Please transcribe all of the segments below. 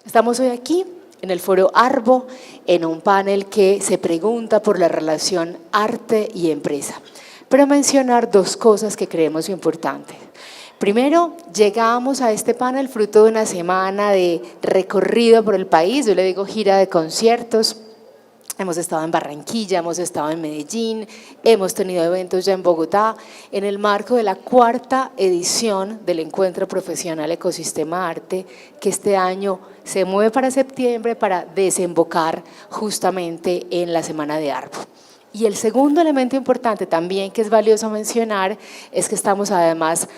Estamos hoy aquí en el Foro Arbo, en un panel que se pregunta por la relación arte y empresa. Pero mencionar dos cosas que creemos importantes. Primero, llegamos a este panel fruto de una semana de recorrido por el país, yo le digo gira de conciertos. Hemos estado en Barranquilla, hemos estado en Medellín, hemos tenido eventos ya en Bogotá, en el marco de la 4ª edición del Encuentro Profesional Ecosistema Arte, que este año se mueve para septiembre para desembocar justamente en la Semana de Arbo. Y el segundo elemento importante también que es valioso mencionar es que estamos además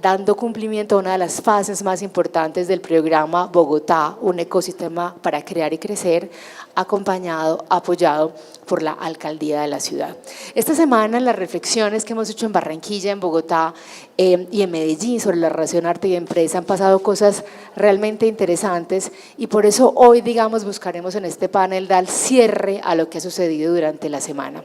dando cumplimiento a una de las fases más importantes del programa Bogotá, un ecosistema para crear y crecer, acompañado, apoyado por la alcaldía de la ciudad. Esta semana las reflexiones que hemos hecho en Barranquilla, en Bogotá y en Medellín sobre la relación arte y empresa han pasado cosas realmente interesantes y por eso hoy, digamos, buscaremos en este panel dar cierre a lo que ha sucedido durante la semana.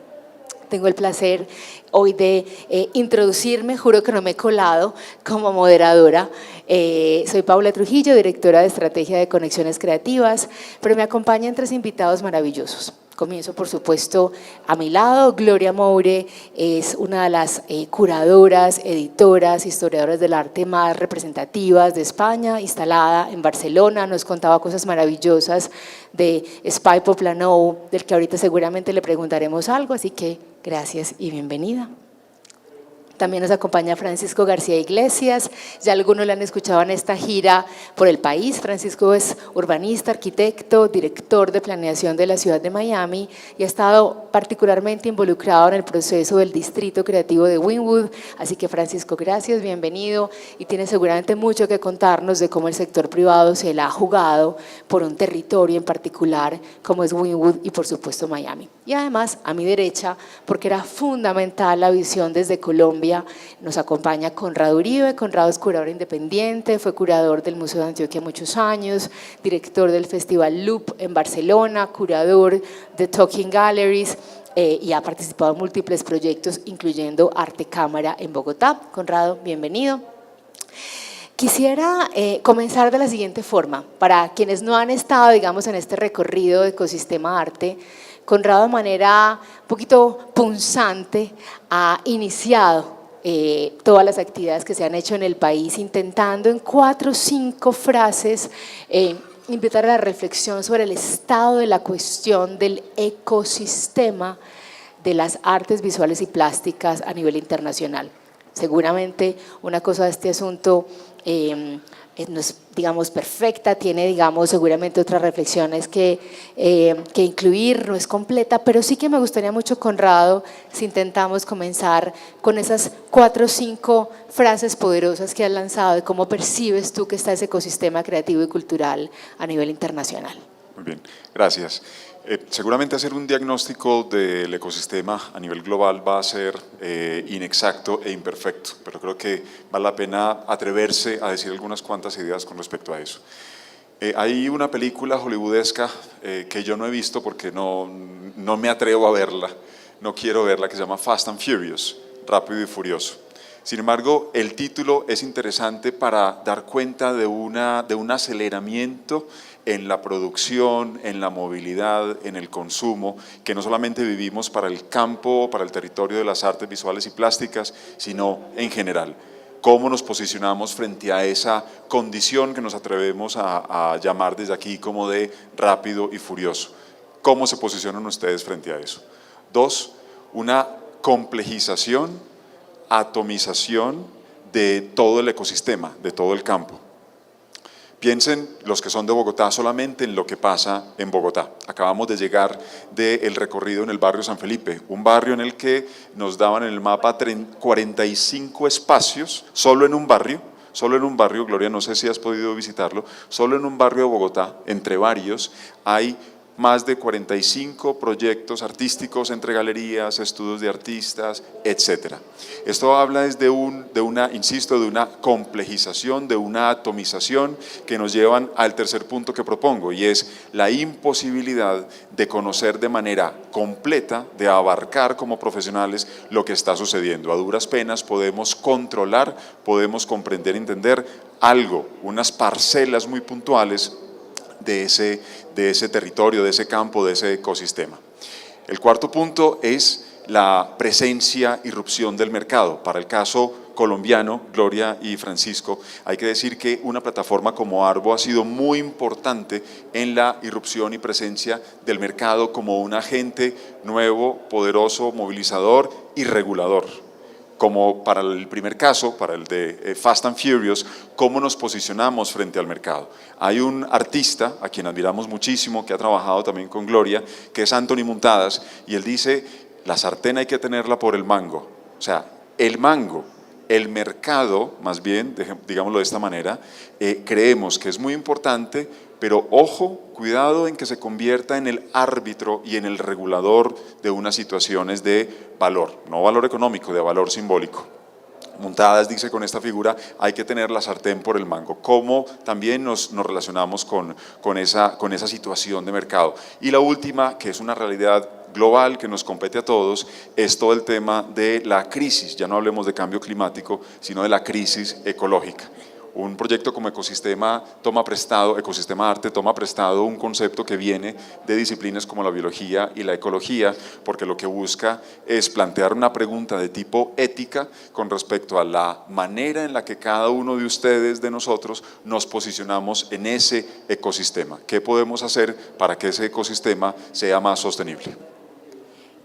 Tengo el placer hoy de introducirme, juro que no me he colado como moderadora. Soy Paula Trujillo, directora de Estrategia de Conexiones Creativas, pero me acompañan 3 invitados maravillosos. Comienzo, por supuesto, a mi lado. Gloria Moure es una de las curadoras, editoras, historiadoras del arte más representativas de España, instalada en Barcelona. Nos contaba cosas maravillosas de Espai Poblenou, del que ahorita seguramente le preguntaremos algo, así que gracias y bienvenida. También nos acompaña Francisco García Iglesias, ya algunos le han escuchado en esta gira por el país. Francisco es urbanista, arquitecto, director de planeación de la ciudad de Miami y ha estado particularmente involucrado en el proceso del distrito creativo de Wynwood, así que Francisco, gracias, bienvenido y tiene seguramente mucho que contarnos de cómo el sector privado se la ha jugado por un territorio en particular como es Wynwood y por supuesto Miami. Y además a mi derecha, porque era fundamental la visión desde Colombia, nos acompaña Conrado Uribe. Conrado es curador independiente, fue curador del Museo de Antioquia muchos años, director del Festival Loop en Barcelona, curador de Talking Galleries y ha participado en múltiples proyectos, incluyendo Arte Cámara en Bogotá. Conrado, bienvenido. Quisiera comenzar de la siguiente forma, para quienes no han estado, digamos, en este recorrido de Ecosistema Arte. Conrado, de manera un poquito punzante, ha iniciado todas las actividades que se han hecho en el país, intentando en 4 o 5 frases invitar a la reflexión sobre el estado de la cuestión del ecosistema de las artes visuales y plásticas a nivel internacional. Seguramente una cosa de este asunto no es, digamos, perfecta, tiene, digamos, seguramente otras reflexiones que incluir, no es completa, pero sí que me gustaría mucho, Conrado, si intentamos comenzar con esas 4 o 5 frases poderosas que has lanzado de cómo percibes tú que está ese ecosistema creativo y cultural a nivel internacional. Muy bien, gracias. Seguramente hacer un diagnóstico del ecosistema a nivel global va a ser inexacto e imperfecto, pero creo que vale la pena atreverse a decir algunas cuantas ideas con respecto a eso. Hay una película hollywoodesca que yo no he visto porque no me atrevo a verla, no quiero verla, que se llama Fast and Furious, Rápido y Furioso. Sin embargo, el título es interesante para dar cuenta de un aceleramiento en la producción, en la movilidad, en el consumo, que no solamente vivimos para el campo, para el territorio de las artes visuales y plásticas, sino en general. ¿Cómo nos posicionamos frente a esa condición que nos atrevemos a llamar desde aquí como de rápido y furioso? ¿Cómo se posicionan ustedes frente a eso? 2, una complejización, atomización de todo el ecosistema, de todo el campo. Piensen los que son de Bogotá solamente en lo que pasa en Bogotá. Acabamos de llegar del recorrido en el barrio San Felipe, un barrio en el que nos daban en el mapa 45 espacios, solo en un barrio, Gloria, no sé si has podido visitarlo, solo en un barrio de Bogotá, entre varios, hay más de 45 proyectos artísticos entre galerías, estudios de artistas, etc. Esto habla de una complejización, de una atomización que nos llevan al tercer punto que propongo, y es la imposibilidad de conocer de manera completa, de abarcar como profesionales lo que está sucediendo. A duras penas podemos controlar, podemos comprender, entender algo, unas parcelas muy puntuales de ese territorio, de ese campo, de ese ecosistema. El cuarto punto es la presencia, irrupción del mercado. Para el caso colombiano, Gloria y Francisco, hay que decir que una plataforma como Arbo ha sido muy importante en la irrupción y presencia del mercado como un agente nuevo, poderoso, movilizador y regulador. Como para el primer caso, para el de Fast and Furious, cómo nos posicionamos frente al mercado. Hay un artista a quien admiramos muchísimo, que ha trabajado también con Gloria, que es Anthony Muntadas, y él dice: la sartén hay que tenerla por el mango. O sea, el mango, el mercado, más bien, digámoslo de esta manera, creemos que es muy importante, pero ojo, cuidado en que se convierta en el árbitro y en el regulador de unas situaciones de valor, no valor económico, de valor simbólico. Muntadas dice con esta figura: hay que tener la sartén por el mango. ¿Cómo también nos relacionamos con esa situación de mercado? Y la última, que es una realidad global que nos compete a todos, es todo el tema de la crisis. Ya no hablemos de cambio climático, sino de la crisis ecológica. Un proyecto como Ecosistema Arte toma prestado un concepto que viene de disciplinas como la biología y la ecología, porque lo que busca es plantear una pregunta de tipo ética con respecto a la manera en la que cada uno de ustedes, de nosotros, nos posicionamos en ese ecosistema. ¿Qué podemos hacer para que ese ecosistema sea más sostenible?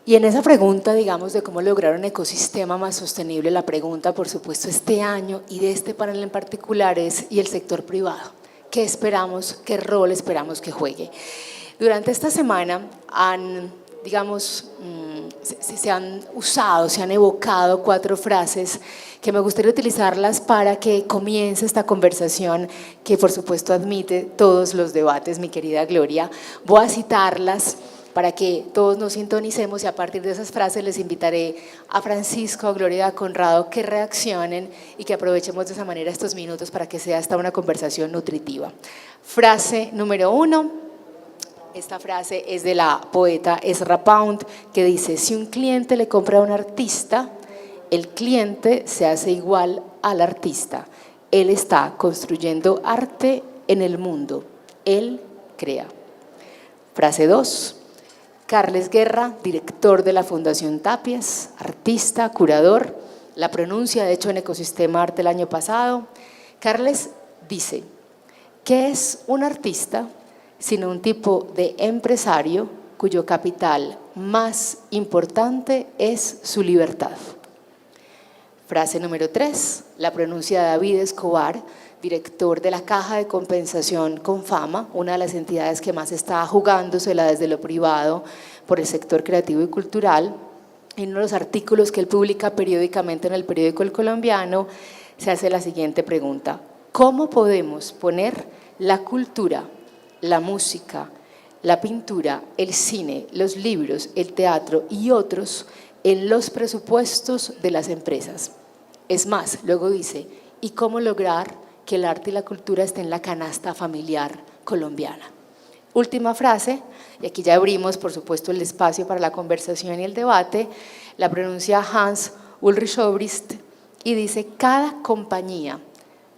Y en esa pregunta, digamos, de cómo lograr un ecosistema más sostenible, la pregunta, por supuesto, este año y de este panel en particular es: ¿y el sector privado? ¿Qué esperamos? ¿Qué rol esperamos que juegue? Durante esta semana se han evocado 4 frases que me gustaría utilizarlas para que comience esta conversación que, por supuesto, admite todos los debates, mi querida Gloria. Voy a citarlas para que todos nos sintonicemos, y a partir de esas frases les invitaré a Francisco, a Gloria y a Conrado que reaccionen y que aprovechemos de esa manera estos minutos para que sea esta una conversación nutritiva. Frase número 1, esta frase es de la poeta Ezra Pound, que dice: si un cliente le compra a un artista, el cliente se hace igual al artista. Él está construyendo arte en el mundo, él crea. Frase 2, Carles Guerra, director de la Fundación Tapias, artista, curador, la pronuncia de hecho en Ecosistema Arte el año pasado. Carles dice: ¿qué es un artista sino un tipo de empresario cuyo capital más importante es su libertad? Frase número 3, la pronuncia de David Escobar, director de la Caja de Compensación Confama, una de las entidades que más está jugándosela desde lo privado por el sector creativo y cultural. En uno de los artículos que él publica periódicamente en el periódico El Colombiano, se hace la siguiente pregunta: ¿cómo podemos poner la cultura, la música, la pintura, el cine, los libros, el teatro y otros en los presupuestos de las empresas? Es más, luego dice: ¿y cómo lograr que el arte y la cultura estén en la canasta familiar colombiana? Última frase, y aquí ya abrimos por supuesto el espacio para la conversación y el debate, la pronuncia Hans Ulrich Obrist y dice: cada compañía,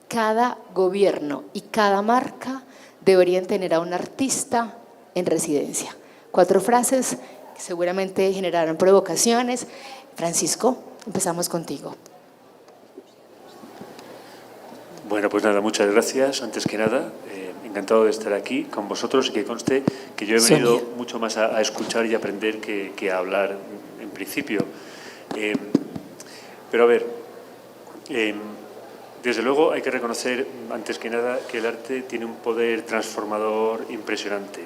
cada gobierno y cada marca deberían tener a un artista en residencia. 4 frases que seguramente generaron provocaciones. Francisco, empezamos contigo. Bueno, pues nada, muchas gracias. Antes que nada, encantado de estar aquí con vosotros, y que conste que yo he venido mucho más a escuchar y aprender que a hablar en principio. Pero a ver, desde luego hay que reconocer, antes que nada, que el arte tiene un poder transformador impresionante.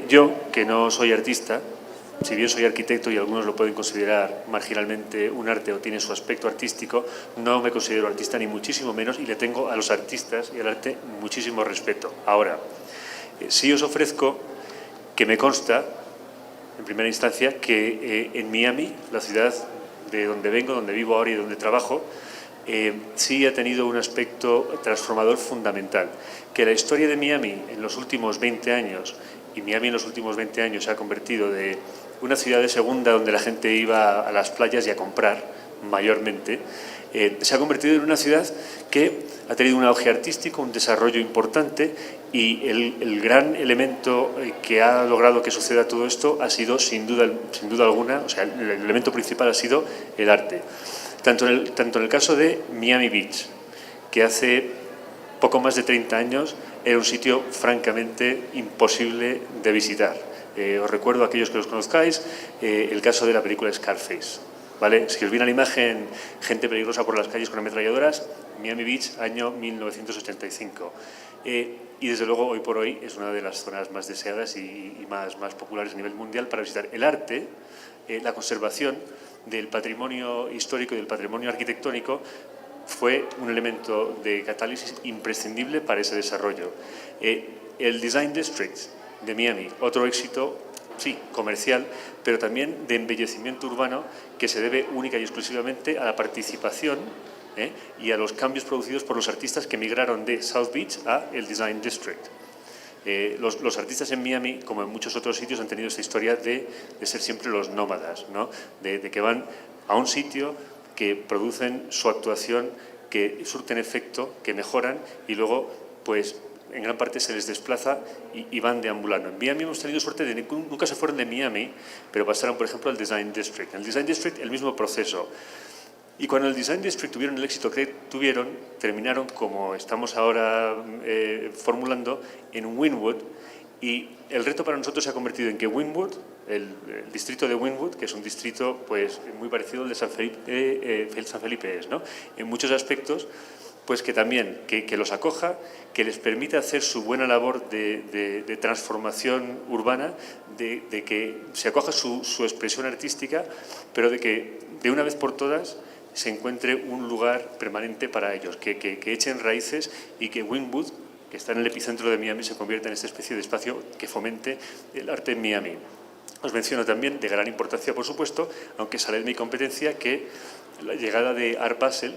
Yo, que no soy artista, si bien soy arquitecto y algunos lo pueden considerar marginalmente un arte o tiene su aspecto artístico, no me considero artista ni muchísimo menos, y le tengo a los artistas y al arte muchísimo respeto. Ahora, sí os ofrezco que me consta, en primera instancia, que en Miami, la ciudad de donde vengo, donde vivo ahora y donde trabajo, sí ha tenido un aspecto transformador fundamental. Que la historia de Miami en los últimos 20 años, y Miami en los últimos 20 años se ha convertido de una ciudad de segunda donde la gente iba a las playas y a comprar, mayormente, se ha convertido en una ciudad que ha tenido un auge artístico, un desarrollo importante, y el gran elemento que ha logrado que suceda todo esto ha sido, sin duda alguna, o sea, el elemento principal ha sido el arte. Tanto en el caso de Miami Beach, que hace poco más de 30 años era un sitio francamente imposible de visitar. Os recuerdo a aquellos que los conozcáis el caso de la película Scarface. ¿Vale? Si os viene a la imagen gente peligrosa por las calles con ametralladoras, Miami Beach, año 1985. Y desde luego, hoy por hoy, es una de las zonas más deseadas y más populares a nivel mundial para visitar. El arte, la conservación del patrimonio histórico y del patrimonio arquitectónico fue un elemento de catálisis imprescindible para ese desarrollo. El Design District de Miami, otro éxito, sí, comercial, pero también de embellecimiento urbano que se debe única y exclusivamente a la participación y a los cambios producidos por los artistas que migraron de South Beach a el Design District. Los artistas en Miami, como en muchos otros sitios, han tenido esta historia de ser siempre los nómadas, ¿no? de que van a un sitio, que producen su actuación, que surten efecto, que mejoran y luego, pues, en gran parte se les desplaza y van deambulando. En Miami hemos tenido suerte de que nunca se fueron de Miami, pero pasaron, por ejemplo, al Design District. En el Design District, el mismo proceso. Y cuando el Design District tuvieron el éxito que tuvieron, terminaron, como estamos ahora formulando, en Wynwood. Y el reto para nosotros se ha convertido en que Wynwood, el distrito de Wynwood, que es un distrito pues, muy parecido al de San Felipe es, ¿no? En muchos aspectos, pues que también que los acoja, que les permita hacer su buena labor de transformación urbana, de que se acoja su expresión artística, pero de que de una vez por todas se encuentre un lugar permanente para ellos, que echen raíces y que Wynwood, que está en el epicentro de Miami, se convierta en esta especie de espacio que fomente el arte en Miami. Os menciono también, de gran importancia, por supuesto, aunque sale de mi competencia, que la llegada de Art Basel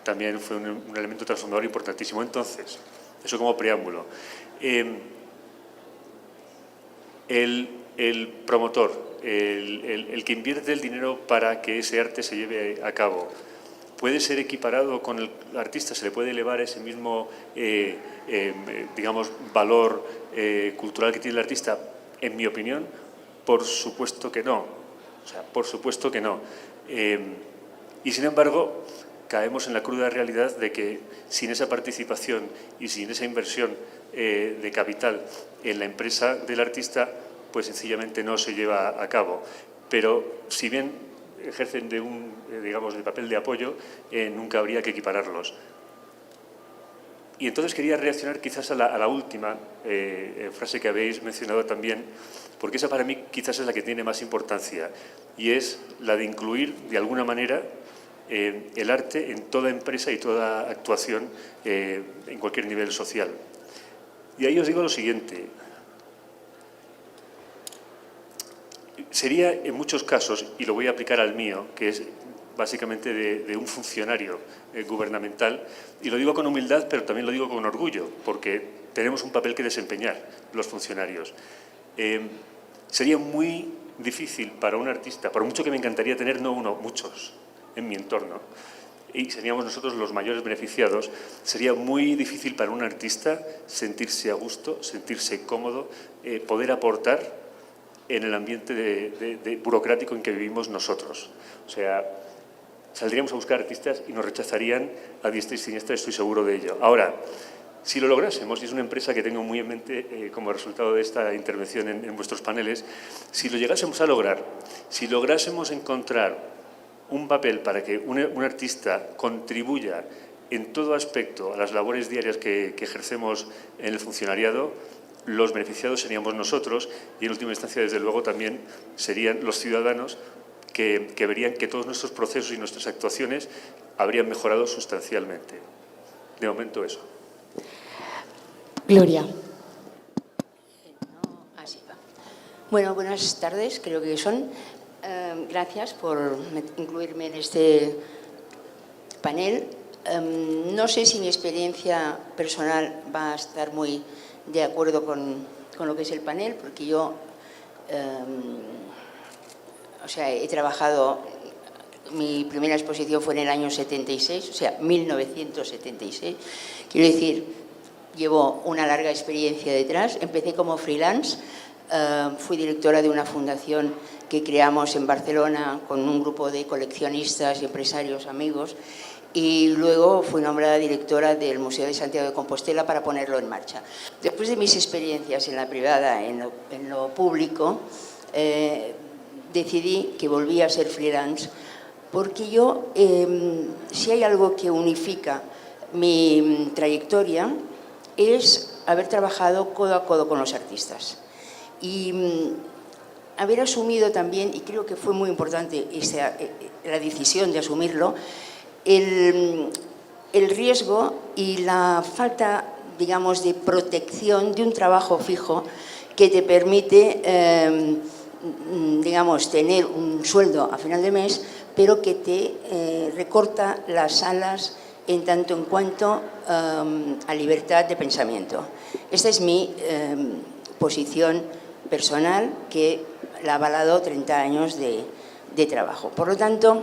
también fue un elemento transformador importantísimo. Entonces, eso como preámbulo. El promotor, el que invierte el dinero para que ese arte se lleve a cabo, puede ser equiparado con el artista, se le puede elevar ese mismo, digamos, valor cultural que tiene el artista. En mi opinión, por supuesto que no. O sea, por supuesto que no. Y sin embargo, caemos en la cruda realidad de que sin esa participación y sin esa inversión de capital en la empresa del artista, pues sencillamente no se lleva a cabo. Pero si bien ejercen de digamos, de papel de apoyo, nunca habría que equipararlos. Y entonces quería reaccionar quizás a la última frase que habéis mencionado también, porque esa para mí quizás es la que tiene más importancia, y es la de incluir de alguna manera el arte en toda empresa y toda actuación en cualquier nivel social. Y ahí os digo lo siguiente. Sería en muchos casos, y lo voy a aplicar al mío, que es básicamente de un funcionario gubernamental, y lo digo con humildad, pero también lo digo con orgullo, porque tenemos un papel que desempeñar los funcionarios. Sería muy difícil para un artista, por mucho que me encantaría tener, no uno, muchos en mi entorno, y seríamos nosotros los mayores beneficiados, sería muy difícil para un artista sentirse a gusto, sentirse cómodo, poder aportar en el ambiente burocrático en que vivimos nosotros. O sea, saldríamos a buscar artistas y nos rechazarían a diestra y siniestra, estoy seguro de ello. Ahora, si lo lográsemos, y es una empresa que tengo muy en mente como resultado de esta intervención en vuestros paneles, si lo llegásemos a lograr, si lográsemos encontrar un papel para que un artista contribuya en todo aspecto a las labores diarias que ejercemos en el funcionariado, los beneficiados seríamos nosotros y, en última instancia, desde luego, también serían los ciudadanos que verían que todos nuestros procesos y nuestras actuaciones habrían mejorado sustancialmente. De momento, eso. Gloria. Así va. Bueno, buenas tardes, creo que son. Gracias por incluirme en este panel. No sé si mi experiencia personal va a estar muy de acuerdo con lo que es el panel, porque yo he trabajado mi primera exposición fue en el año 76, o sea, 1976. Quiero decir, llevo una larga experiencia detrás. Empecé como freelance, fui directora de una fundación que creamos en Barcelona con un grupo de coleccionistas y empresarios amigos, y luego fui nombrada directora del Museo de Santiago de Compostela para ponerlo en marcha. Después de mis experiencias en la privada, en lo público, decidí que volvía a ser freelance, porque yo, si hay algo que unifica mi trayectoria, es haber trabajado codo a codo con los artistas. Y haber asumido también, y creo que fue muy importante la decisión de asumirlo, el riesgo y la falta, digamos, de protección de un trabajo fijo que te permite, digamos, tener un sueldo a final de mes, pero que te recorta las alas en tanto en cuanto a libertad de pensamiento. Esta es mi posición personal, que la ha avalado 30 años de trabajo. Por lo tanto,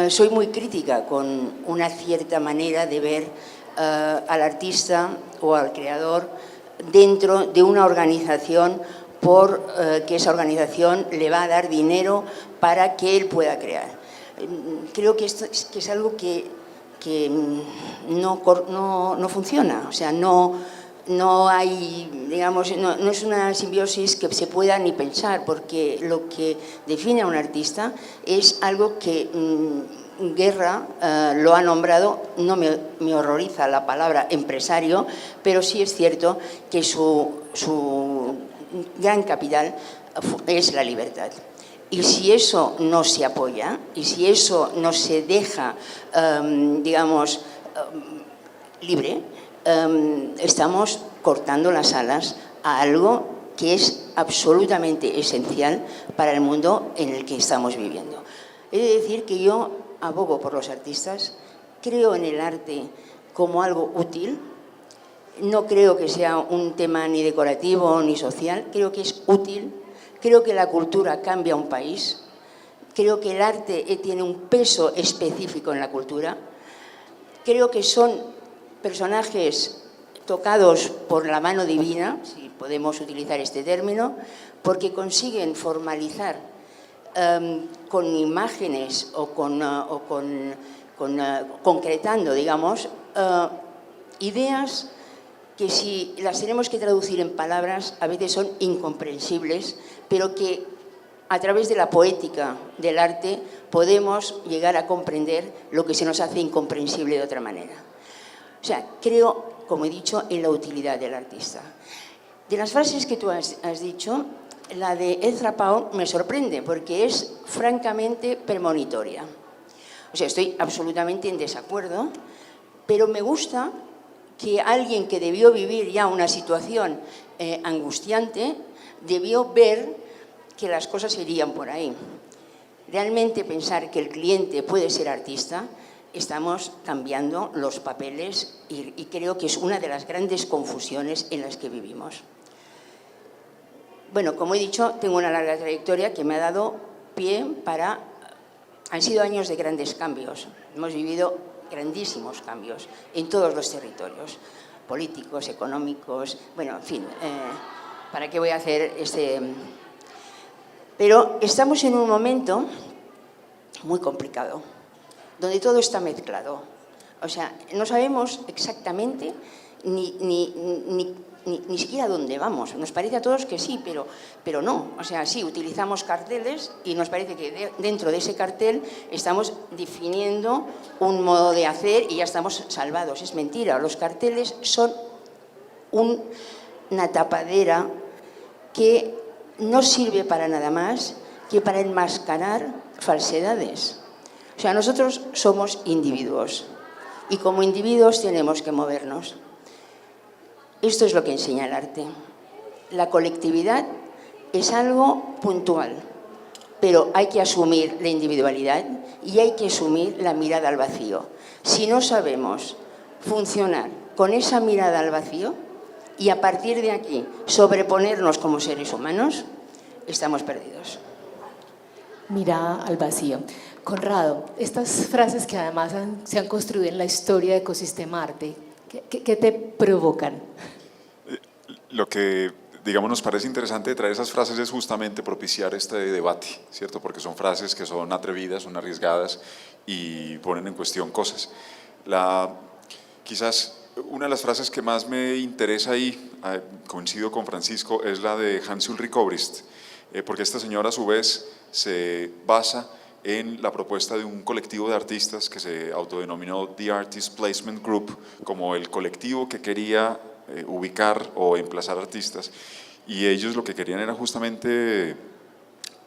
soy muy crítica con una cierta manera de ver al artista o al creador dentro de una organización, que esa organización le va a dar dinero para que él pueda crear. Creo que esto es algo que no funciona, o sea, no hay, digamos, no es una simbiosis que se pueda ni pensar, porque lo que define a un artista es algo que Guerra lo ha nombrado. No me horroriza la palabra empresario, pero sí es cierto que su gran capital es la libertad. Y si eso no se apoya, y si eso no se deja, digamos, libre, estamos cortando las alas a algo que es absolutamente esencial para el mundo en el que estamos viviendo. He de decir que yo abogo por los artistas, creo en el arte como algo útil. No creo que sea un tema ni decorativo ni social, creo que es útil. Creo que la cultura cambia un país, creo que el arte tiene un peso específico en la cultura, creo que son personajes tocados por la mano divina, si podemos utilizar este término, porque consiguen formalizar con imágenes o concretando, digamos, ideas que si las tenemos que traducir en palabras a veces son incomprensibles, pero que a través de la poética del arte podemos llegar a comprender lo que se nos hace incomprensible de otra manera. O sea, creo, como he dicho, en la utilidad del artista. De las frases que tú has dicho, la de Ezra Pound me sorprende porque es francamente premonitoria. O sea, estoy absolutamente en desacuerdo, pero me gusta que alguien que debió vivir ya una situación angustiante, debió ver que las cosas irían por ahí. Realmente pensar que el cliente puede ser artista, estamos cambiando los papeles y creo que es una de las grandes confusiones en las que vivimos. Bueno, como he dicho, tengo una larga trayectoria que me ha dado pie para... Han sido años de grandes cambios. Hemos vivido grandísimos cambios en todos los territorios, políticos, económicos, bueno, en fin, ¿para qué voy a hacer este...? Pero estamos en un momento muy complicado, donde todo está mezclado. O sea, no sabemos exactamente ni siquiera dónde vamos. Nos parece a todos que sí, pero no. O sea, sí, utilizamos carteles y nos parece que dentro de ese cartel estamos definiendo un modo de hacer y ya estamos salvados. Es mentira, los carteles son una tapadera que no sirve para nada más que para enmascarar falsedades. O sea, nosotros somos individuos y como individuos tenemos que movernos. Esto es lo que enseña el arte. La colectividad es algo puntual, pero hay que asumir la individualidad y hay que asumir la mirada al vacío. Si no sabemos funcionar con esa mirada al vacío y a partir de aquí sobreponernos como seres humanos, estamos perdidos. Mirada al vacío. Conrado, estas frases que además se han construido en la historia de Ecosistema Arte, ¿qué te provocan? Lo que, digamos, nos parece interesante de traer esas frases es justamente propiciar este debate, ¿cierto? Porque son frases que son atrevidas, son arriesgadas y ponen en cuestión cosas. Quizás una de las frases que más me interesa ahí, coincido con Francisco, es la de Hans Ulrich Obrist, porque esta señora a su vez se basa en la propuesta de un colectivo de artistas que se autodenominó The Artist Placement Group, como el colectivo que quería ubicar o emplazar artistas, y ellos lo que querían era justamente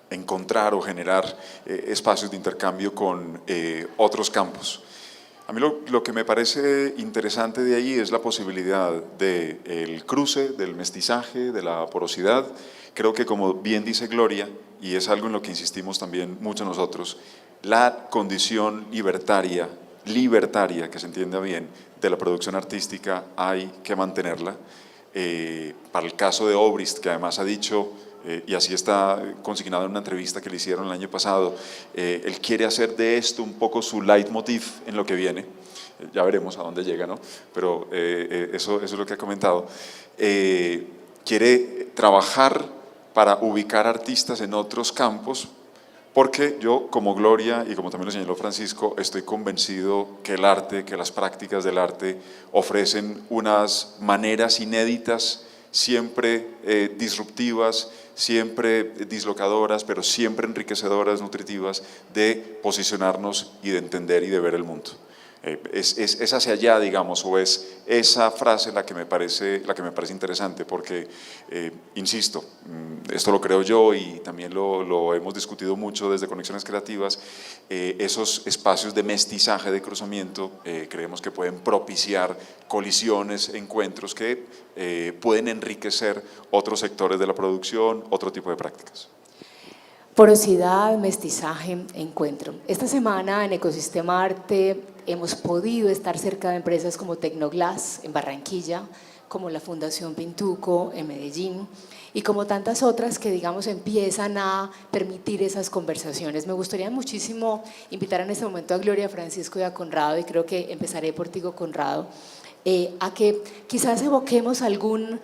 encontrar o generar espacios de intercambio con otros campos. A mí lo que me parece interesante de ahí es la posibilidad del cruce, del mestizaje, de la porosidad. Creo que, como bien dice Gloria, y es algo en lo que insistimos también mucho nosotros, la condición libertaria, que se entienda bien, de la producción artística hay que mantenerla. Para el caso de Obrist, que además ha dicho, y así está consignado en una entrevista que le hicieron el año pasado, él quiere hacer de esto un poco su leitmotiv en lo que viene. Ya veremos a dónde llega, ¿no? Pero eso es lo que ha comentado. Quiere trabajar para ubicar artistas en otros campos, porque yo, como Gloria y como también lo señaló Francisco, estoy convencido que el arte, que las prácticas del arte ofrecen unas maneras inéditas, siempre disruptivas, siempre dislocadoras, pero siempre enriquecedoras, nutritivas, de posicionarnos y de entender y de ver el mundo. Es hacia allá, digamos, o es esa frase la que me parece interesante, porque, insisto, esto lo creo yo y también lo hemos discutido mucho desde Conexiones Creativas, esos espacios de mestizaje, de cruzamiento, creemos que pueden propiciar colisiones, encuentros que pueden enriquecer otros sectores de la producción, otro tipo de prácticas. Porosidad, mestizaje, encuentro. Esta semana en Ecosistema Arte hemos podido estar cerca de empresas como Tecnoglass en Barranquilla, como la Fundación Pintuco en Medellín y como tantas otras que, digamos, empiezan a permitir esas conversaciones. Me gustaría muchísimo invitar en este momento a Gloria, Francisco y a Conrado, y creo que empezaré por ti, Conrado, a que quizás evoquemos algún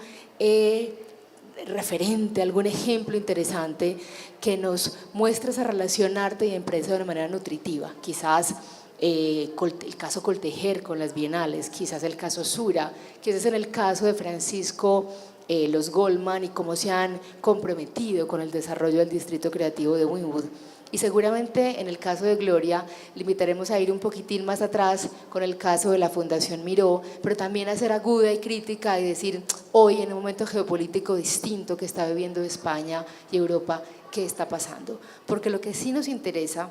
referente, algún ejemplo interesante que nos muestre esa relación arte y empresa de una manera nutritiva. Quizás el caso Coltejer con las bienales, quizás el caso Sura, quizás en el caso de Francisco, los Goldman y cómo se han comprometido con el desarrollo del distrito creativo de Wynwood. Y seguramente en el caso de Gloria le invitaremos a ir un poquitín más atrás con el caso de la Fundación Miró, pero también a ser aguda y crítica y decir, hoy en un momento geopolítico distinto que está viviendo España y Europa, ¿qué está pasando? Porque lo que sí nos interesa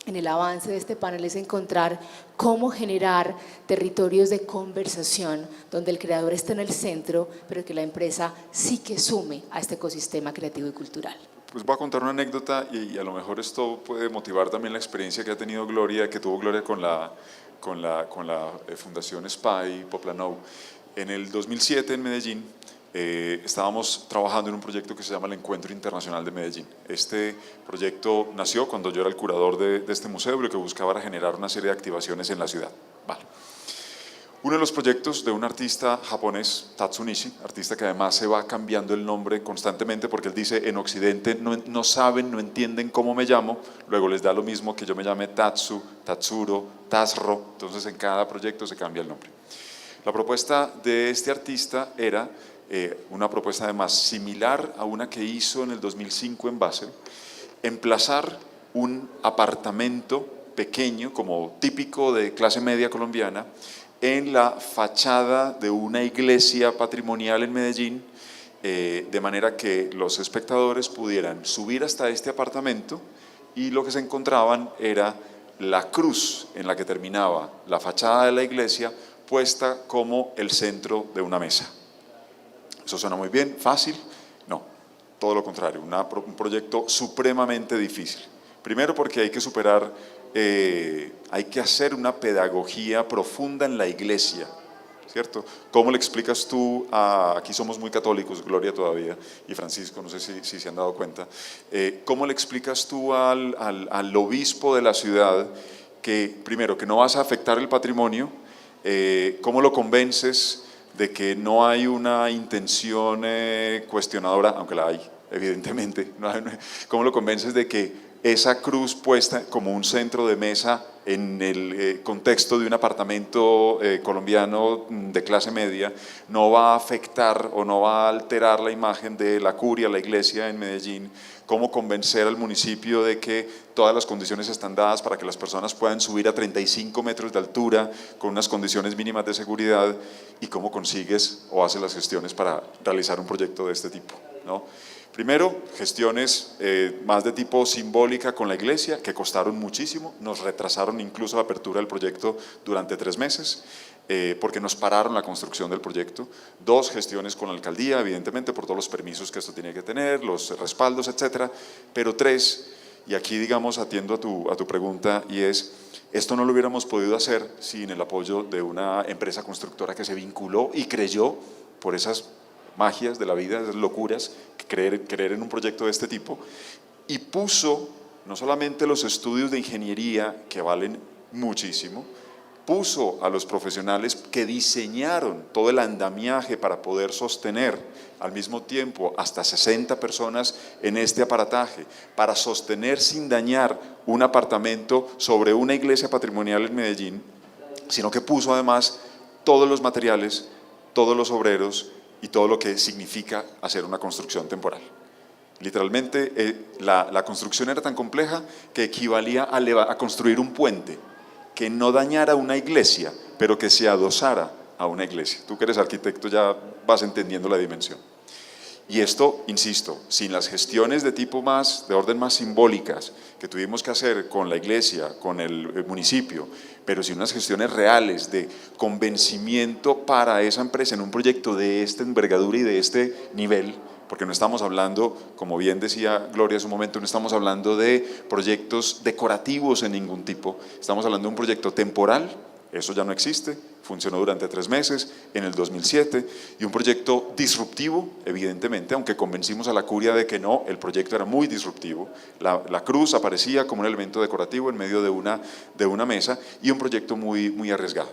en el avance de este panel es encontrar cómo generar territorios de conversación donde el creador esté en el centro, pero que la empresa sí que sume a este ecosistema creativo y cultural. Pues voy a contar una anécdota y a lo mejor esto puede motivar también la experiencia que ha tenido Gloria, que tuvo Gloria con la Fundación SPY Poplanou. En el 2007 en Medellín estábamos trabajando en un proyecto que se llama el Encuentro Internacional de Medellín. Este proyecto nació cuando yo era el curador de este museo y lo que buscaba era generar una serie de activaciones en la ciudad. Vale. Uno de los proyectos de un artista japonés, Tatsu Nishi, artista que además se va cambiando el nombre constantemente porque él dice, en Occidente no saben, no entienden cómo me llamo, luego les da lo mismo que yo me llame Tatsu, Tatsuro, Tasro, entonces en cada proyecto se cambia el nombre. La propuesta de este artista era una propuesta además similar a una que hizo en el 2005 en Basel, emplazar un apartamento pequeño, como típico de clase media colombiana, en la fachada de una iglesia patrimonial en Medellín, de manera que los espectadores pudieran subir hasta este apartamento y lo que se encontraban era la cruz en la que terminaba la fachada de la iglesia puesta como el centro de una mesa. Eso suena muy bien, fácil, no, todo lo contrario, un proyecto supremamente difícil. Primero porque hay que superar, hay que hacer una pedagogía profunda en la iglesia ¿cierto? ¿Cómo le explicas tú aquí somos muy católicos, Gloria todavía, y Francisco, no sé si se han dado cuenta, ¿cómo le explicas tú al obispo de la ciudad que, primero, que no vas a afectar el patrimonio? ¿Cómo lo convences de que no hay una intención cuestionadora, aunque la hay, evidentemente? ¿Cómo lo convences de que esa cruz puesta como un centro de mesa en el contexto de un apartamento colombiano de clase media no va a afectar o no va a alterar la imagen de la curia, la iglesia en Medellín? ¿Cómo convencer al municipio de que todas las condiciones están dadas para que las personas puedan subir a 35 metros de altura con unas condiciones mínimas de seguridad? ¿Y cómo consigues o haces las gestiones para realizar un proyecto de este tipo, ¿no? Primero, gestiones más de tipo simbólica con la iglesia, que costaron muchísimo, nos retrasaron incluso la apertura del proyecto durante 3 meses, porque nos pararon la construcción del proyecto. 2, gestiones con la alcaldía, evidentemente, por todos los permisos que esto tiene que tener, los respaldos, etcétera. Pero 3, y aquí, digamos, atiendo a tu pregunta, y es, esto no lo hubiéramos podido hacer sin el apoyo de una empresa constructora que se vinculó y creyó por esas magias de la vida, esas locuras, creer en un proyecto de este tipo, y puso no solamente los estudios de ingeniería, que valen muchísimo, puso a los profesionales que diseñaron todo el andamiaje para poder sostener al mismo tiempo hasta 60 personas en este aparataje, para sostener sin dañar un apartamento sobre una iglesia patrimonial en Medellín, sino que puso además todos los materiales, todos los obreros y todo lo que significa hacer una construcción temporal. Literalmente la construcción era tan compleja que equivalía a construir un puente que no dañara una iglesia, pero que se adosara a una iglesia. Tú que eres arquitecto ya vas entendiendo la dimensión. Y esto, insisto, sin las gestiones de tipo más, de orden más simbólicas que tuvimos que hacer con la iglesia, con el municipio, pero sin unas gestiones reales de convencimiento para esa empresa en un proyecto de esta envergadura y de este nivel, porque no estamos hablando, como bien decía Gloria hace un momento, no estamos hablando de proyectos decorativos en ningún tipo, estamos hablando de un proyecto temporal. Eso ya no existe, funcionó durante 3 meses, en el 2007, y un proyecto disruptivo, evidentemente, aunque convencimos a la curia de que no, el proyecto era muy disruptivo. La cruz aparecía como un elemento decorativo en medio de una mesa, y un proyecto muy arriesgado.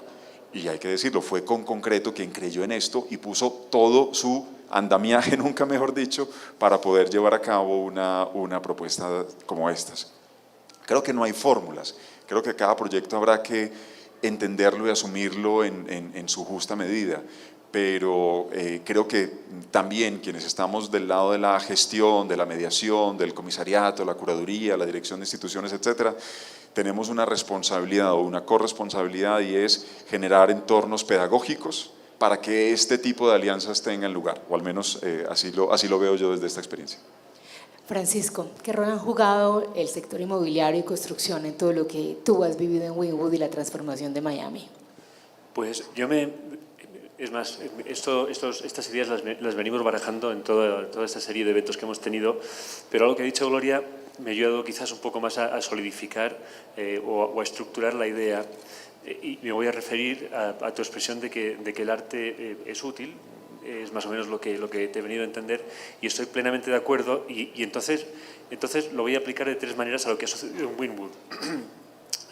Y hay que decirlo, fue con Concreto quien creyó en esto y puso todo su andamiaje, nunca mejor dicho, para poder llevar a cabo una propuesta como estas. Creo que no hay fórmulas, creo que cada proyecto habrá que entenderlo y asumirlo en su justa medida, pero creo que también quienes estamos del lado de la gestión, de la mediación, del comisariato, la curaduría, la dirección de instituciones, etcétera, tenemos una responsabilidad o una corresponsabilidad, y es generar entornos pedagógicos para que este tipo de alianzas tengan lugar, o al menos así lo veo yo desde esta experiencia. Francisco, ¿qué rol han jugado el sector inmobiliario y construcción en todo lo que tú has vivido en Wynwood y la transformación de Miami? Pues es más, estas ideas las venimos barajando en toda esta serie de eventos que hemos tenido, pero algo que ha dicho Gloria me ha ayudado quizás un poco más a solidificar o a estructurar la idea, y me voy a referir a tu expresión de que el arte es útil. Es más o menos lo que te he venido a entender, y estoy plenamente de acuerdo, y entonces lo voy a aplicar de 3 maneras a lo que ha sucedido en Wynwood.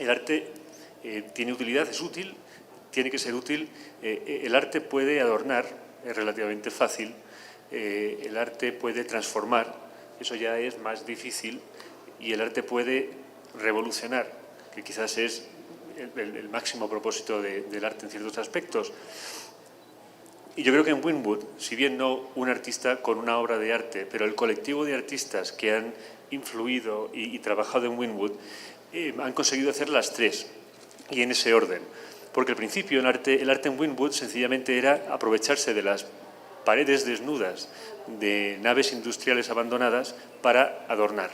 El arte tiene utilidad, es útil, tiene que ser útil. El arte puede adornar, es relativamente fácil. El arte puede transformar, eso ya es más difícil. Y el arte puede revolucionar, que quizás es el máximo propósito del arte en ciertos aspectos. Y yo creo que en Wynwood, si bien no un artista con una obra de arte, pero el colectivo de artistas que han influido y trabajado en Wynwood han conseguido hacer las 3, y en ese orden. Porque al principio el arte en Wynwood sencillamente era aprovecharse de las paredes desnudas de naves industriales abandonadas para adornar.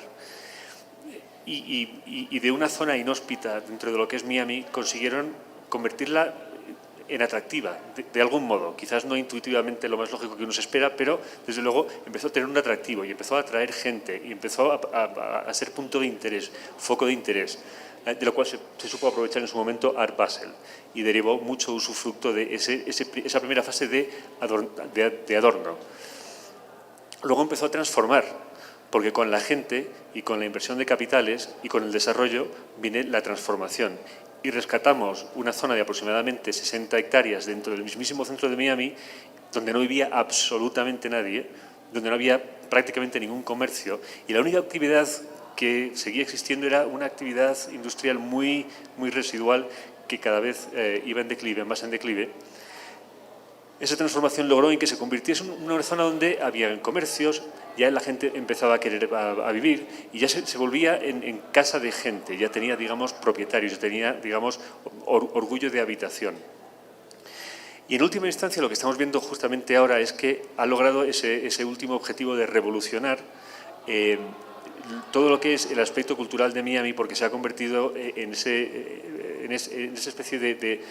Y de una zona inhóspita dentro de lo que es Miami consiguieron convertirla en atractiva, de algún modo, quizás no intuitivamente lo más lógico que uno se espera, pero desde luego empezó a tener un atractivo y empezó a atraer gente y empezó a ser punto de interés, foco de interés. de lo cual se supo aprovechar en su momento Art Basel y derivó mucho usufructo de esa primera fase de adorno. Luego empezó a transformar, porque con la gente y con la inversión de capitales y con el desarrollo viene la transformación. Y rescatamos una zona de aproximadamente 60 hectáreas dentro del mismísimo centro de Miami, donde no vivía absolutamente nadie, donde no había prácticamente ningún comercio, y la única actividad que seguía existiendo era una actividad industrial muy residual que cada vez iba en declive, más en declive. Esa transformación logró en que se convirtiese en una zona donde había comercios, ya la gente empezaba a querer a vivir y ya se volvía en casa de gente, ya tenía, digamos, propietarios, ya tenía, digamos, orgullo de habitación. Y en última instancia lo que estamos viendo justamente ahora es que ha logrado ese último objetivo de revolucionar todo lo que es el aspecto cultural de Miami, porque se ha convertido en esa especie de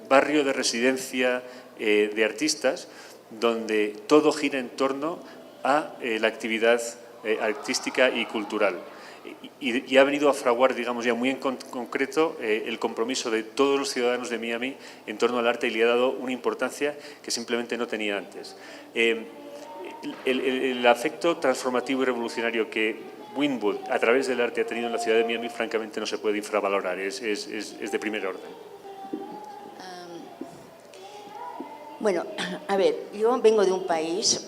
barrio de residencia de artistas, donde todo gira en torno a la actividad artística y cultural. Y ha venido a fraguar, digamos, ya muy en concreto el compromiso de todos los ciudadanos de Miami en torno al arte y le ha dado una importancia que simplemente no tenía antes. El afecto transformativo y revolucionario que Wynwood, a través del arte, ha tenido en la ciudad de Miami, francamente no se puede infravalorar, es de primer orden. Bueno, a ver, yo vengo de un país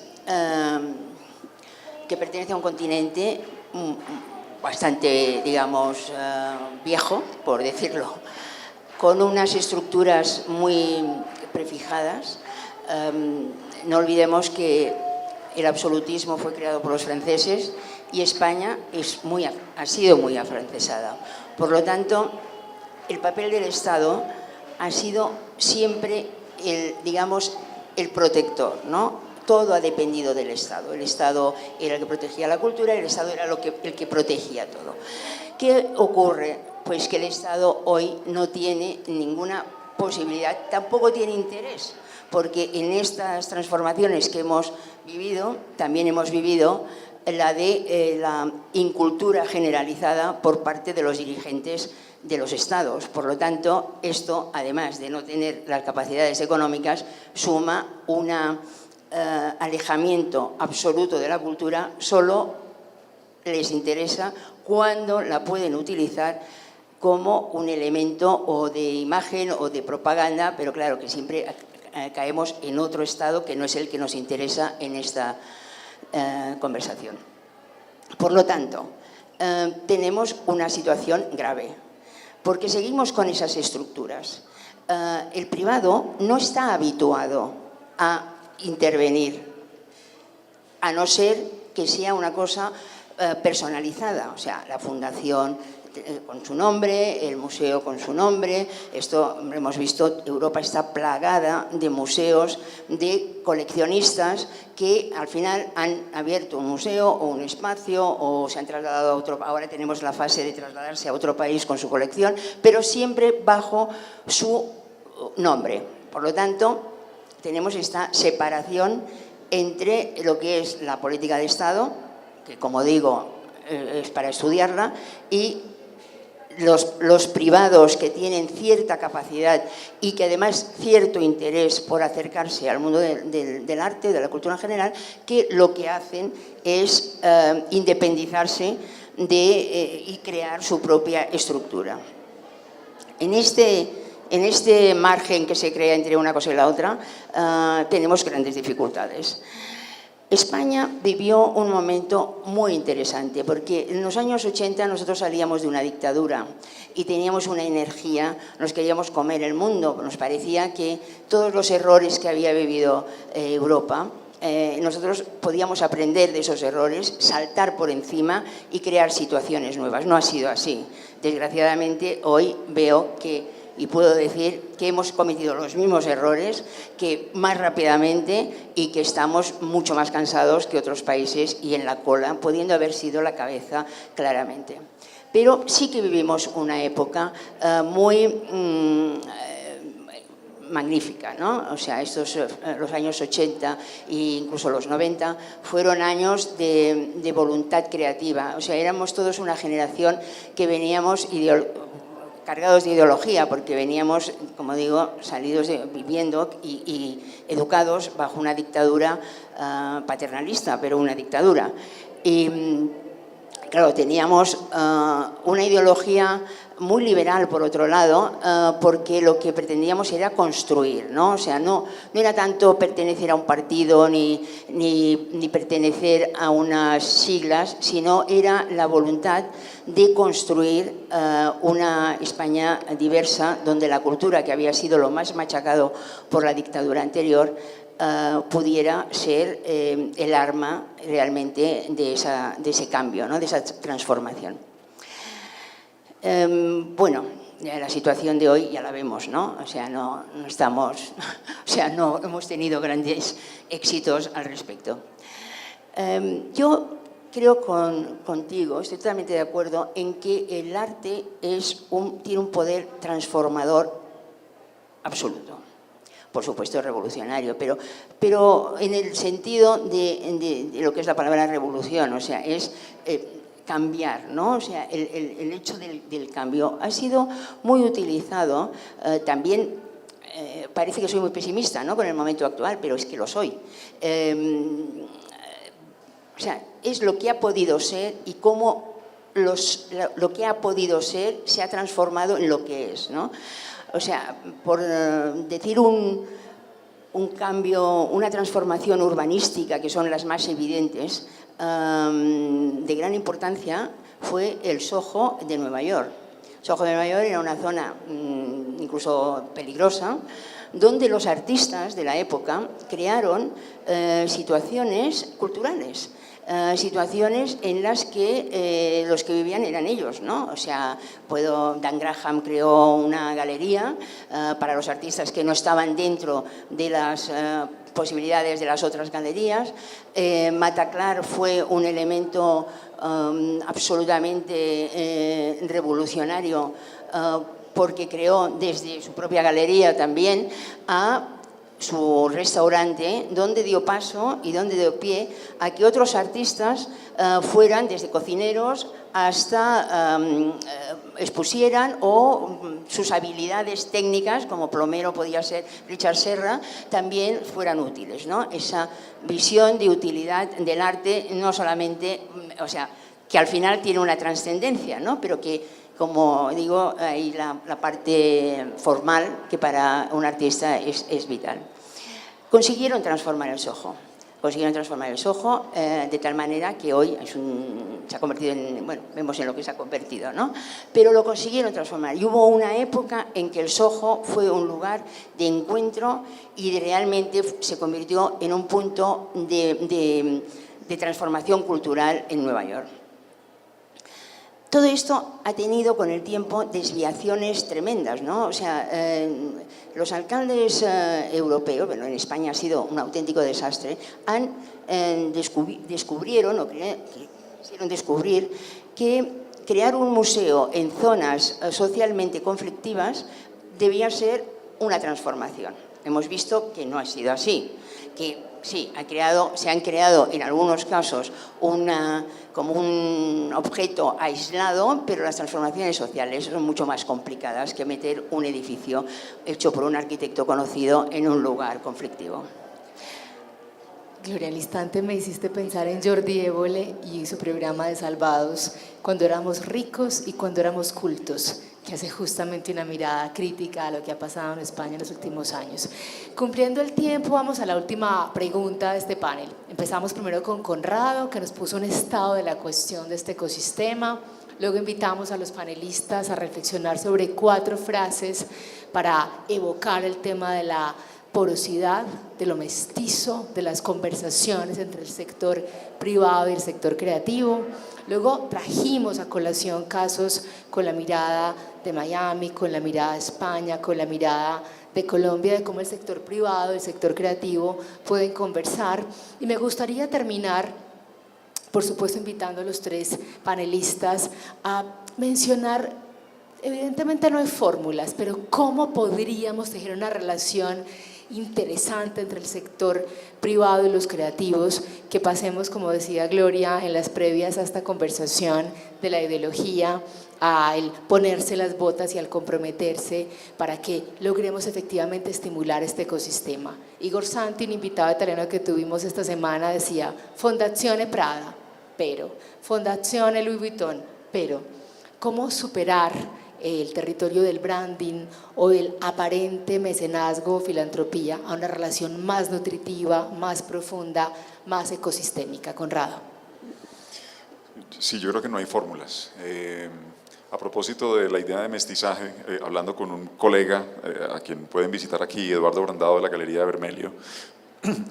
que pertenece a un continente bastante, digamos, viejo, por decirlo, con unas estructuras muy prefijadas. No olvidemos que el absolutismo fue creado por los franceses y España ha sido muy afrancesada. Por lo tanto, el papel del Estado ha sido siempre el protector, ¿no? Todo ha dependido del Estado. El Estado era el que protegía la cultura, el Estado era el que protegía todo. ¿Qué ocurre? Pues que el Estado hoy no tiene ninguna posibilidad, tampoco tiene interés, porque en estas transformaciones que hemos vivido, también hemos vivido la de la incultura generalizada por parte de los dirigentes de los estados. Por lo tanto, esto, además de no tener las capacidades económicas, suma un alejamiento absoluto de la cultura. Solo les interesa cuando la pueden utilizar como un elemento o de imagen o de propaganda, pero claro que siempre caemos en otro estado que no es el que nos interesa en esta conversación. Por lo tanto, tenemos una situación grave, porque seguimos con esas estructuras. El privado no está habituado a intervenir, a no ser que sea una cosa personalizada, o sea, la fundación con su nombre, el museo con su nombre. Esto hemos visto, Europa está plagada de museos, de coleccionistas que al final han abierto un museo o un espacio o se han trasladado a otro. Ahora tenemos la fase de trasladarse a otro país con su colección, pero siempre bajo su nombre. Por lo tanto, tenemos esta separación entre lo que es la política de Estado, que como digo es para estudiarla, y los privados que tienen cierta capacidad y que además cierto interés por acercarse al mundo del arte, de la cultura en general, que lo que hacen es independizarse y crear su propia estructura. En este margen que se crea entre una cosa y la otra, tenemos grandes dificultades. España vivió un momento muy interesante, porque en los años 80 nosotros salíamos de una dictadura y teníamos una energía, nos queríamos comer el mundo, nos parecía que todos los errores que había vivido Europa, nosotros podíamos aprender de esos errores, saltar por encima y crear situaciones nuevas. No ha sido así. Desgraciadamente, hoy veo que, y puedo decir que hemos cometido los mismos errores, que más rápidamente, y que estamos mucho más cansados que otros países y en la cola, pudiendo haber sido la cabeza claramente. Pero sí que vivimos una época muy magnífica, ¿no? O sea, los años 80 e incluso los 90 fueron años de voluntad creativa. O sea, éramos todos una generación que veníamos cargados de ideología, porque veníamos, como digo, viviendo y educados bajo una dictadura paternalista, pero una dictadura. Y claro, teníamos una ideología muy liberal, por otro lado, porque lo que pretendíamos era construir, ¿no? O sea, no era tanto pertenecer a un partido ni pertenecer a unas siglas, sino era la voluntad de construir una España diversa, donde la cultura, que había sido lo más machacado por la dictadura anterior, pudiera ser el arma realmente de ese cambio, ¿no? De esa transformación. Bueno, la situación de hoy ya la vemos, ¿no? O sea, no hemos tenido grandes éxitos al respecto. Yo creo contigo, estoy totalmente de acuerdo en que el arte tiene un poder transformador absoluto. Por supuesto es revolucionario, pero en el sentido de lo que es la palabra revolución, o sea, es cambiar, ¿no? O sea, el hecho del cambio ha sido muy utilizado. También parece que soy muy pesimista, ¿no?, con el momento actual, pero es que lo soy. O sea, es lo que ha podido ser y cómo lo que ha podido ser se ha transformado en lo que es, ¿no? O sea, por decir un cambio, una transformación urbanística, que son las más evidentes, de gran importancia, fue el Soho de Nueva York. Soho de Nueva York era una zona incluso peligrosa, donde los artistas de la época crearon situaciones culturales. Situaciones en las que los que vivían eran ellos, ¿no? O sea, Dan Graham creó una galería para los artistas que no estaban dentro de las posibilidades de las otras galerías. Mataclar fue un elemento absolutamente revolucionario porque creó desde su propia galería también a su restaurante, donde dio paso y donde dio pie a que otros artistas fueran desde cocineros hasta expusieran, o sus habilidades técnicas, como plomero podía ser Richard Serra, también fueran útiles, ¿no? Esa visión de utilidad del arte, no solamente, o sea, que al final tiene una trascendencia, ¿no?, pero que, como digo, hay la parte formal que para un artista es vital. Consiguieron transformar el Soho. De tal manera que hoy se ha convertido en, bueno, vemos en lo que se ha convertido, ¿no? Pero lo consiguieron transformar. Y hubo una época en que el Soho fue un lugar de encuentro y realmente se convirtió en un punto de transformación cultural en Nueva York. Todo esto ha tenido con el tiempo desviaciones tremendas, ¿no? O sea, los alcaldes europeos, bueno, en España ha sido un auténtico desastre, descubrieron o quisieron descubrir que crear un museo en zonas socialmente conflictivas debía ser una transformación. Hemos visto que no ha sido así, que sí, se han creado en algunos casos como un objeto aislado, pero las transformaciones sociales son mucho más complicadas que meter un edificio hecho por un arquitecto conocido en un lugar conflictivo. Gloria, al instante me hiciste pensar en Jordi Évole y su programa de Salvados, cuando éramos ricos y cuando éramos cultos, que hace justamente una mirada crítica a lo que ha pasado en España en los últimos años. Cumpliendo el tiempo, vamos a la última pregunta de este panel. Empezamos primero con Conrado, que nos puso un estado de la cuestión de este ecosistema. Luego invitamos a los panelistas a reflexionar sobre 4 frases para evocar el tema de la porosidad, de lo mestizo, de las conversaciones entre el sector privado y el sector creativo. Luego trajimos a colación casos con la mirada de Miami, con la mirada de España, con la mirada de Colombia, de cómo el sector privado y el sector creativo pueden conversar. Y me gustaría terminar, por supuesto, invitando a los 3 panelistas a mencionar Evidentemente no hay fórmulas, pero ¿cómo podríamos tejer una relación interesante entre el sector privado y los creativos, que pasemos, como decía Gloria en las previas a esta conversación, de la ideología al ponerse las botas y al comprometerse para que logremos efectivamente estimular este ecosistema? Igor Santi, un invitado italiano que tuvimos esta semana, decía Fondazione Prada, pero Fondazione Louis Vuitton, pero ¿cómo superar el territorio del branding o del aparente mecenazgo o filantropía a una relación más nutritiva, más profunda, más ecosistémica? Conrado. Sí, yo creo que no hay fórmulas. A propósito de la idea de mestizaje, hablando con un colega a quien pueden visitar aquí, Eduardo Brandado de la Galería de Vermelio,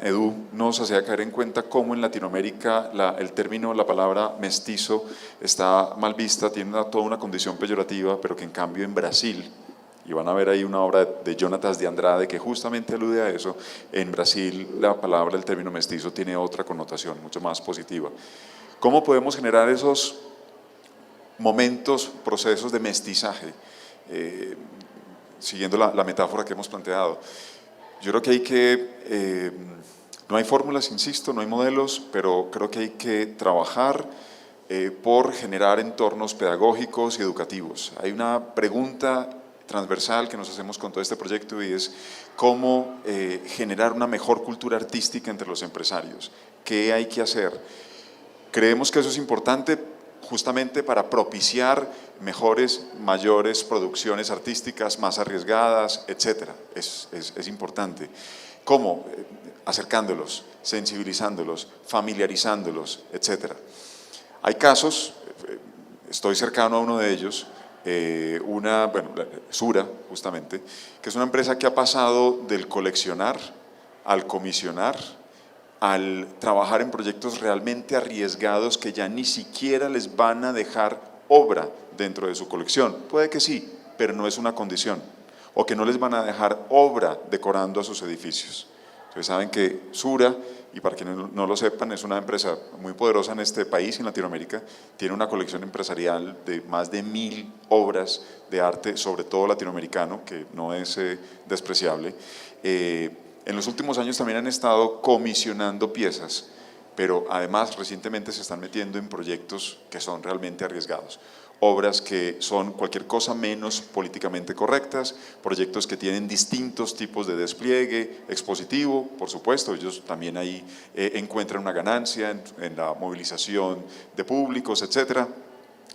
Edu nos hacía caer en cuenta cómo en Latinoamérica el término, la palabra mestizo está mal vista, tiene toda una condición peyorativa, pero que en cambio en Brasil, y van a ver ahí una obra de Jonatas de Andrade que justamente alude a eso, en Brasil la palabra, el término mestizo tiene otra connotación, mucho más positiva. ¿Cómo podemos generar esos momentos, procesos de mestizaje? Siguiendo la metáfora que hemos planteado, yo creo que no hay fórmulas, insisto, no hay modelos, pero creo que hay que trabajar por generar entornos pedagógicos y educativos. Hay una pregunta transversal que nos hacemos con todo este proyecto y es cómo generar una mejor cultura artística entre los empresarios. ¿Qué hay que hacer? Creemos que eso es importante justamente para propiciar mejores, mayores producciones artísticas, más arriesgadas, etcétera. Es importante. ¿Cómo? Acercándolos, sensibilizándolos, familiarizándolos, etcétera. Hay casos, estoy cercano a uno de ellos, Sura, justamente, que es una empresa que ha pasado del coleccionar al comisionar, al trabajar en proyectos realmente arriesgados que ya ni siquiera les van a dejar obra dentro de su colección. Puede que sí, pero no es una condición. O que no les van a dejar obra decorando a sus edificios. Ustedes saben que Sura, y para quienes no lo sepan, es una empresa muy poderosa en este país, en Latinoamérica, tiene una colección empresarial de más de 1000 obras de arte, sobre todo latinoamericano, que no es despreciable. En los últimos años también han estado comisionando piezas, pero además recientemente se están metiendo en proyectos que son realmente arriesgados. Obras que son cualquier cosa menos políticamente correctas, proyectos que tienen distintos tipos de despliegue expositivo, por supuesto, ellos también ahí encuentran una ganancia en la movilización de públicos, etcétera,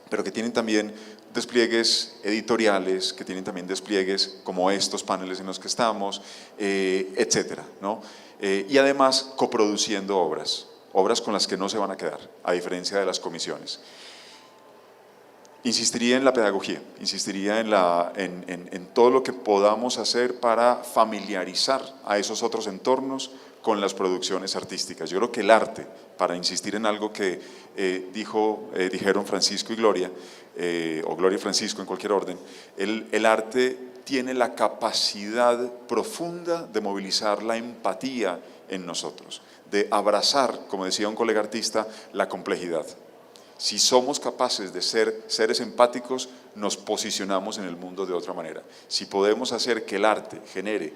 pero que tienen también despliegues editoriales, que tienen también despliegues como estos paneles en los que estamos, etcétera, ¿no? Y además coproduciendo obras con las que no se van a quedar, a diferencia de las comisiones. Insistiría en la pedagogía, insistiría en todo lo que podamos hacer para familiarizar a esos otros entornos con las producciones artísticas. Yo creo que el arte, para insistir en algo que dijeron Francisco y Gloria, o Gloria y Francisco en cualquier orden, el arte tiene la capacidad profunda de movilizar la empatía en nosotros, de abrazar, como decía un colega artista, la complejidad. Si somos capaces de ser seres empáticos, nos posicionamos en el mundo de otra manera. Si podemos hacer que el arte genere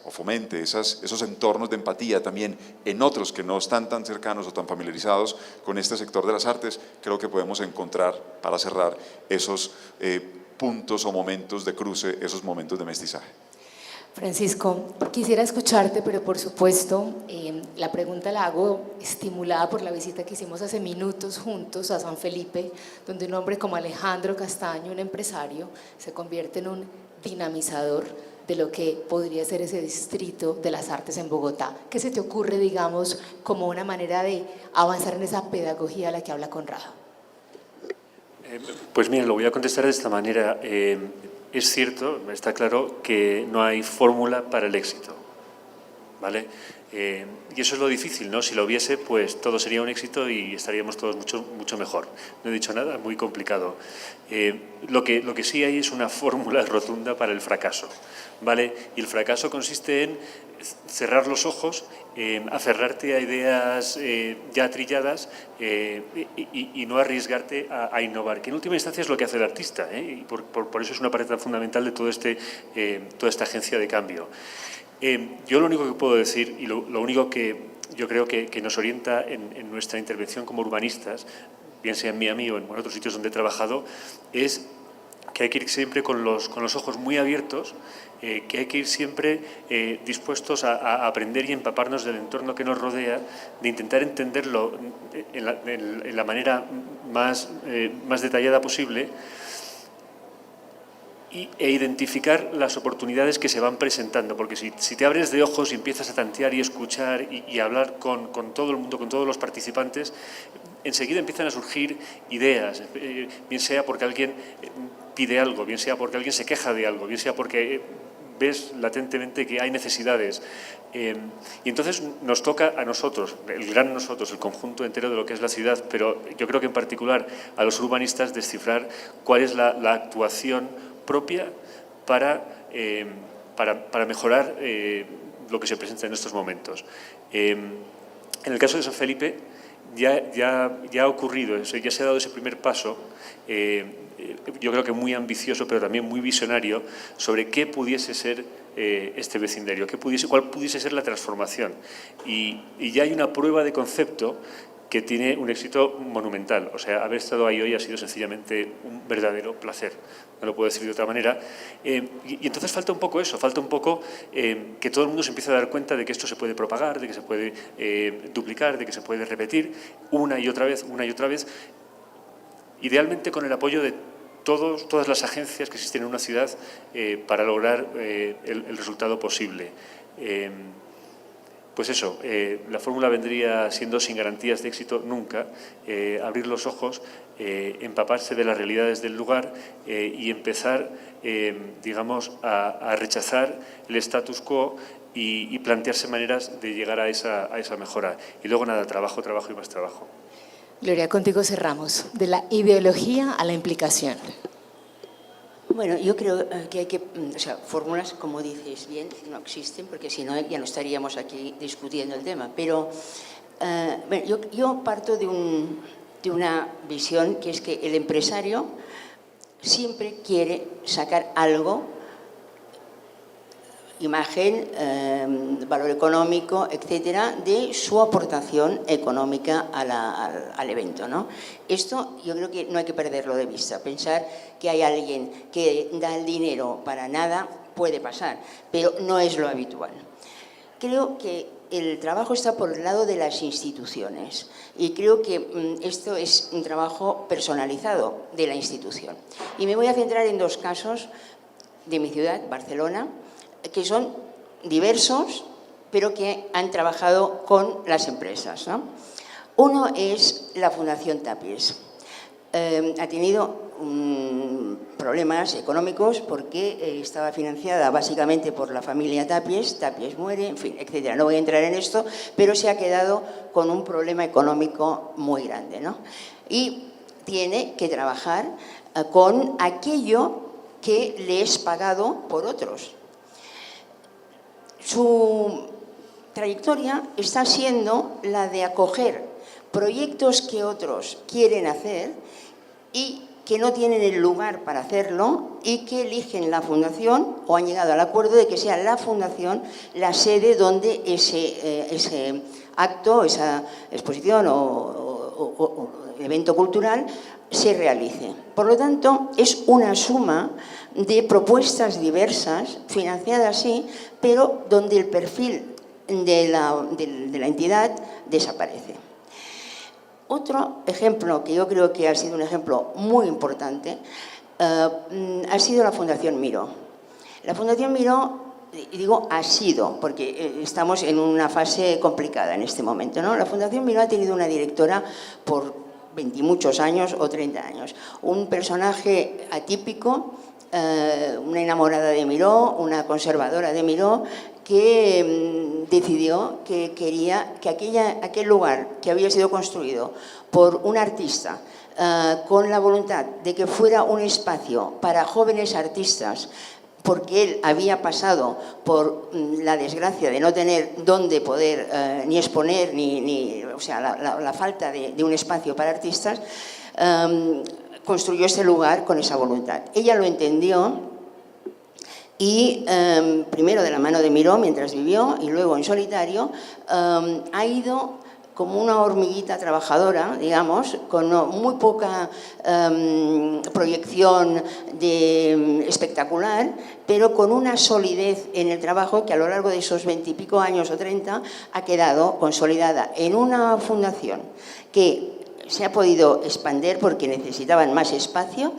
fomente esos entornos de empatía también en otros que no están tan cercanos o tan familiarizados con este sector de las artes, creo que podemos encontrar, para cerrar, esos puntos o momentos de cruce, esos momentos de mestizaje. Francisco, quisiera escucharte, pero por supuesto la pregunta la hago estimulada por la visita que hicimos hace minutos juntos a San Felipe, donde un hombre como Alejandro Castaño, un empresario, se convierte en un dinamizador de lo que podría ser ese distrito de las artes en Bogotá. ¿Qué se te ocurre, digamos, como una manera de avanzar en esa pedagogía a la que habla Conrado? Pues mira, lo voy a contestar de esta manera. Es cierto, está claro que no hay fórmula para el éxito. ¿vale? Y eso es lo difícil, ¿no? Si lo hubiese, pues todo sería un éxito y estaríamos todos mucho mejor. No he dicho nada, muy complicado. Lo que sí hay es una fórmula rotunda para el fracaso, ¿vale? Y el fracaso consiste en cerrar los ojos, aferrarte a ideas ya trilladas y no arriesgarte a innovar, que en última instancia es lo que hace el artista, y por eso es una parte tan fundamental de toda esta agencia de cambio. Yo lo único que puedo decir y lo único que yo creo que nos orienta en nuestra intervención como urbanistas, bien sea en Miami o en otros sitios donde he trabajado, es que hay que ir siempre con los ojos muy abiertos, que hay que ir siempre dispuestos a aprender y empaparnos del entorno que nos rodea, de intentar entenderlo en la manera más detallada posible e identificar las oportunidades que se van presentando, porque si te abres de ojos y empiezas a tantear y escuchar y hablar con todo el mundo, con todos los participantes, enseguida empiezan a surgir ideas, bien sea porque alguien pide algo, bien sea porque alguien se queja de algo, bien sea porque ves latentemente que hay necesidades. Y entonces nos toca a nosotros, el gran nosotros, el conjunto entero de lo que es la ciudad, pero yo creo que en particular a los urbanistas, descifrar cuál es la actuación propia para mejorar lo que se presenta en estos momentos. En el caso de San Felipe ya ha ocurrido, ya se ha dado ese primer paso, yo creo que muy ambicioso, pero también muy visionario, sobre qué pudiese ser este vecindario, cuál pudiese ser la transformación. Y ya hay una prueba de concepto que tiene un éxito monumental. O sea, haber estado ahí hoy ha sido sencillamente un verdadero placer, no lo puedo decir de otra manera. Y entonces falta un poco eso, falta un poco que todo el mundo se empiece a dar cuenta de que esto se puede propagar, de que se puede duplicar, de que se puede repetir una y otra vez, idealmente con el apoyo de todas las agencias que existen en una ciudad para lograr el resultado posible. Pues eso, la fórmula vendría siendo sin garantías de éxito nunca, abrir los ojos, empaparse de las realidades del lugar y empezar, digamos, a rechazar el status quo y plantearse maneras de llegar a esa mejora. Y luego nada, trabajo y más trabajo. Gloria, contigo cerramos. De la ideología a la implicación. Bueno, yo creo que hay que, o sea, fórmulas, como dices bien, no existen, porque si no ya no estaríamos aquí discutiendo el tema. Pero bueno, yo parto de una visión que es que el empresario siempre quiere sacar algo, imagen, valor económico, etcétera, de su aportación económica al evento, ¿no? Esto yo creo que no hay que perderlo de vista. Pensar que hay alguien que da el dinero para nada puede pasar, pero no es lo habitual. Creo que el trabajo está por el lado de las instituciones y creo que esto es un trabajo personalizado de la institución. Y me voy a centrar en dos casos de mi ciudad, Barcelona, que son diversos, pero que han trabajado con las empresas, ¿no? Uno es la Fundación Tapies. Ha tenido problemas económicos porque estaba financiada básicamente por la familia Tapies, Tapies muere, en fin, etcétera. No voy a entrar en esto, pero se ha quedado con un problema económico muy grande, ¿no? Y tiene que trabajar con aquello que le es pagado por otros. Su trayectoria está siendo la de acoger proyectos que otros quieren hacer y que no tienen el lugar para hacerlo y que eligen la fundación o han llegado al acuerdo de que sea la fundación la sede donde ese acto, esa exposición o evento cultural se realice. Por lo tanto, es una suma de propuestas diversas, financiadas sí, pero donde el perfil de la entidad desaparece. Otro ejemplo que yo creo que ha sido un ejemplo muy importante ha sido la Fundación Miró. La Fundación Miró, y digo ha sido, porque estamos en una fase complicada en este momento, ¿no? La Fundación Miró ha tenido una directora por 20 y muchos años o 30 años. Un personaje atípico, una enamorada de Miró, una conservadora de Miró, que decidió que quería que aquel lugar que había sido construido por un artista con la voluntad de que fuera un espacio para jóvenes artistas, porque él había pasado por la desgracia de no tener dónde poder ni exponer, o sea, la falta de un espacio para artistas, construyó este lugar con esa voluntad. Ella lo entendió y primero de la mano de Miró mientras vivió y luego en solitario ha ido como una hormiguita trabajadora, digamos, con muy poca proyección espectacular, pero con una solidez en el trabajo que a lo largo de esos 20 y pico años o 30 ha quedado consolidada en una fundación que se ha podido expandir porque necesitaban más espacio,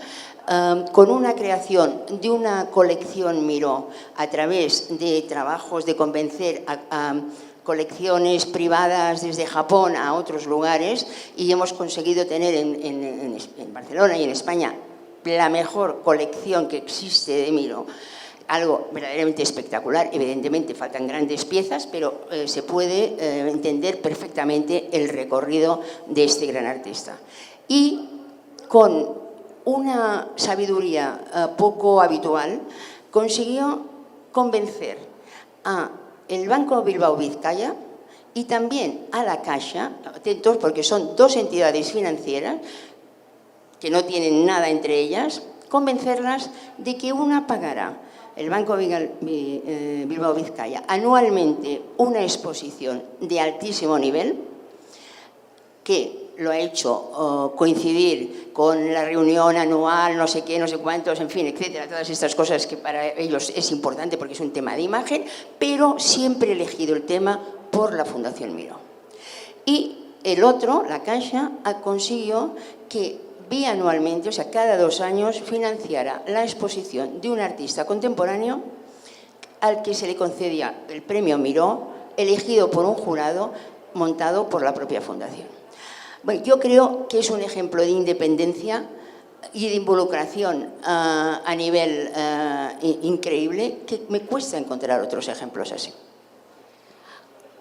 con una creación de una colección Miró a través de trabajos de convencer a colecciones privadas desde Japón a otros lugares, y hemos conseguido tener en Barcelona y en España la mejor colección que existe de Miró, algo verdaderamente espectacular. Evidentemente faltan grandes piezas, pero se puede entender perfectamente el recorrido de este gran artista. Y con una sabiduría poco habitual consiguió convencer a el Banco Bilbao Vizcaya y también a la Caixa, atentos porque son dos entidades financieras que no tienen nada entre ellas, convencerlas de que una pagará, el Banco Bilbao Vizcaya, anualmente una exposición de altísimo nivel que lo ha hecho coincidir con la reunión anual, no sé qué, no sé cuántos, en fin, etcétera, todas estas cosas que para ellos es importante porque es un tema de imagen, pero siempre elegido el tema por la Fundación Miró. Y el otro, la Caixa, consiguió que bianualmente, o sea, cada 2 años, financiara la exposición de un artista contemporáneo al que se le concedía el premio Miró, elegido por un jurado montado por la propia Fundación. Bueno, yo creo que es un ejemplo de independencia y de involucración a nivel increíble, que me cuesta encontrar otros ejemplos así.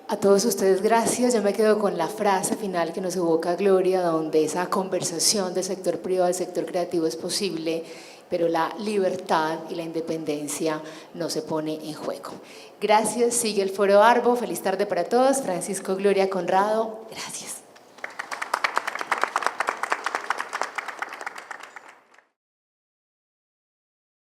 A todos ustedes, gracias. Yo me quedo con la frase final que nos evoca Gloria, donde esa conversación del sector privado al sector creativo es posible, pero la libertad y la independencia no se pone en juego. Gracias. Sigue el Foro Arbo. Feliz tarde para todos. Francisco Gloria Conrado, gracias.